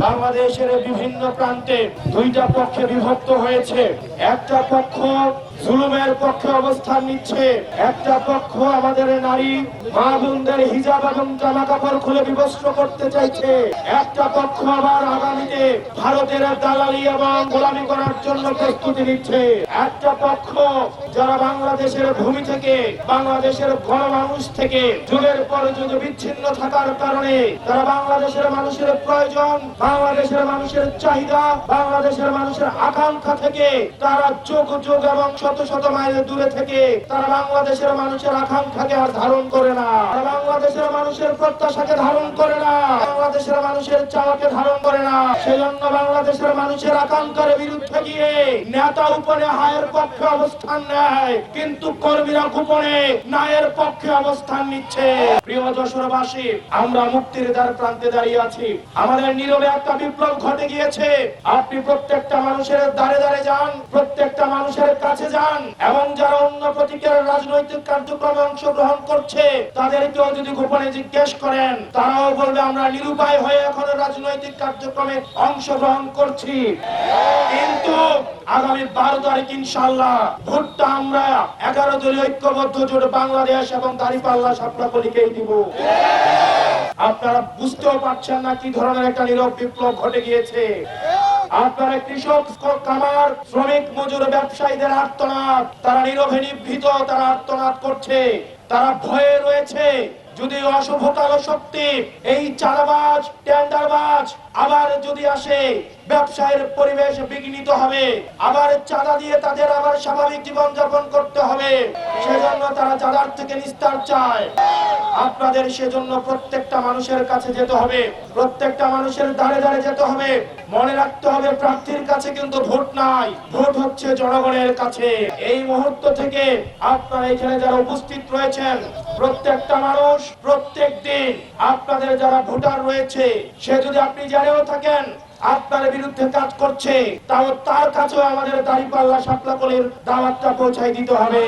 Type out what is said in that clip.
বাংলাদেশের বিভিন্ন প্রান্তে দুইটা পক্ষে বিভক্ত হয়েছে। একটা পক্ষ জুলুমের পক্ষে অবস্থান নিচ্ছে, একটা পক্ষ আমাদের নারী মা বোনদের হিজাব এবং জামা কাপড় খুলে বিবস্ত্র করতে চাইছে, একটা পক্ষ আবার আগামীতে ভারতের দালালি এবং গোলামি করার জন্য প্রস্তুতি নিচ্ছে। একটা পক্ষ যারা বাংলাদেশের ভূমি থেকে, বাংলাদেশের গণমানুষ থেকে যুগের পর যুগ বিচ্ছিন্ন থাকার কারণে তারা বাংলাদেশের মানুষের প্রয়োজন, বাংলাদেশের মানুষের চাহিদা, বাংলাদেশের মানুষের আকাঙ্ক্ষা থেকে তারা যুগ যুগ এবং শত শত মাইল দূরে থেকে তারা বাংলাদেশের মানুষের আকাঙ্ক্ষাকে আর ধারণ করে না, তারা বাংলাদেশের মানুষের প্রত্যাশাকে ধারণ করে না, বাংলাদেশের মানুষের চাওয়াকে ধারণ করে না। সেজন্য বাংলাদেশের মানুষের আকাঙ্ক্ষার বিরুদ্ধে গিয়ে নেতা উপরে হায়ের পক্ষে অবস্থান নেয়, কিন্তু কর্মীরা গোপনে ন্যায়ের পক্ষে অবস্থান নিচ্ছে। প্রিয় যশোরবাসী, আমরা মুক্তির দ্বার প্রান্তে দাঁড়িয়ে আছি। আমাদের নীরবে একটা বিপ্লব ঘটে গিয়েছে। আপনি প্রত্যেকটা মানুষের দ্বারে দ্বারে যান, প্রত্যেকটা মানুষের কাছে যান, এবং যারা অন্য প্রতীকের রাজনৈতিক কার্যক্রমে অংশগ্রহণ করছে তাদেরকেও যদি গোপনে জিজ্ঞেস করেন, তারাও বলবে আমরা নিরুপায় হয়ে এখন রাজনৈতিক কার্যক্রমে অংশগ্রহণ করছি। কিন্তু আগামী 12 তারিখ ইনশাআল্লাহ ভোটটা আমরা 11 দলীয় ঐক্যবদ্ধ জোট বাংলাদেশ এবং দাঁড়িপাল্লা সাপলাকলিকেই দিব। আপনারা বুঝতেও পারছেন না কি ধরনের একটা নীরব বিপ্লব ঘটে গিয়েছে। আপনারা কৃষক, কামার, শ্রমিক, মজুর, ব্যবসায়ীদের আর্তনাদ, তারা নীরবে নিভৃত, তারা আর্তনাদ করছে, তারা ভয়ে রয়েছে। যদি অশুভ কালো শক্তি, এই চাঁদাবাজ, টেন্ডারবাজ আবার যদি আসে, ব্যবসায়ের পরিবেশ বিঘ্নিত হবে, আবার চাঁদা দিয়ে তাদের আবার স্বাভাবিক জীবন যাপন করতে হবে। সেজন্য তারা চাঁদার থেকে নিস্তার চায়। আপনাদের সেজন্য প্রত্যেকটা মানুষের কাছে যেতে হবে, প্রত্যেকটা মানুষের দ্বারে দ্বারে যেতে হবে। মনে রাখতে হবে, প্রার্থীর কাছে কিন্তু ভোট নাই, ভোট হচ্ছে জনগণের কাছে। এই মুহূর্ত থেকে আপনারা এখানে যারা উপস্থিত রয়েছেন, প্রত্যেকটা মানুষ প্রত্যেক দিন আপনাদের যারা ভোটার রয়েছে, সে যদি আপনি জেনেও থাকেন আপনার বিরুদ্ধে কাজ করছে, তাও তার কাছেও আমাদের দাঁড়িপাল্লা সাপলাকলির দাওয়াতটা পৌঁছায় দিতে হবে।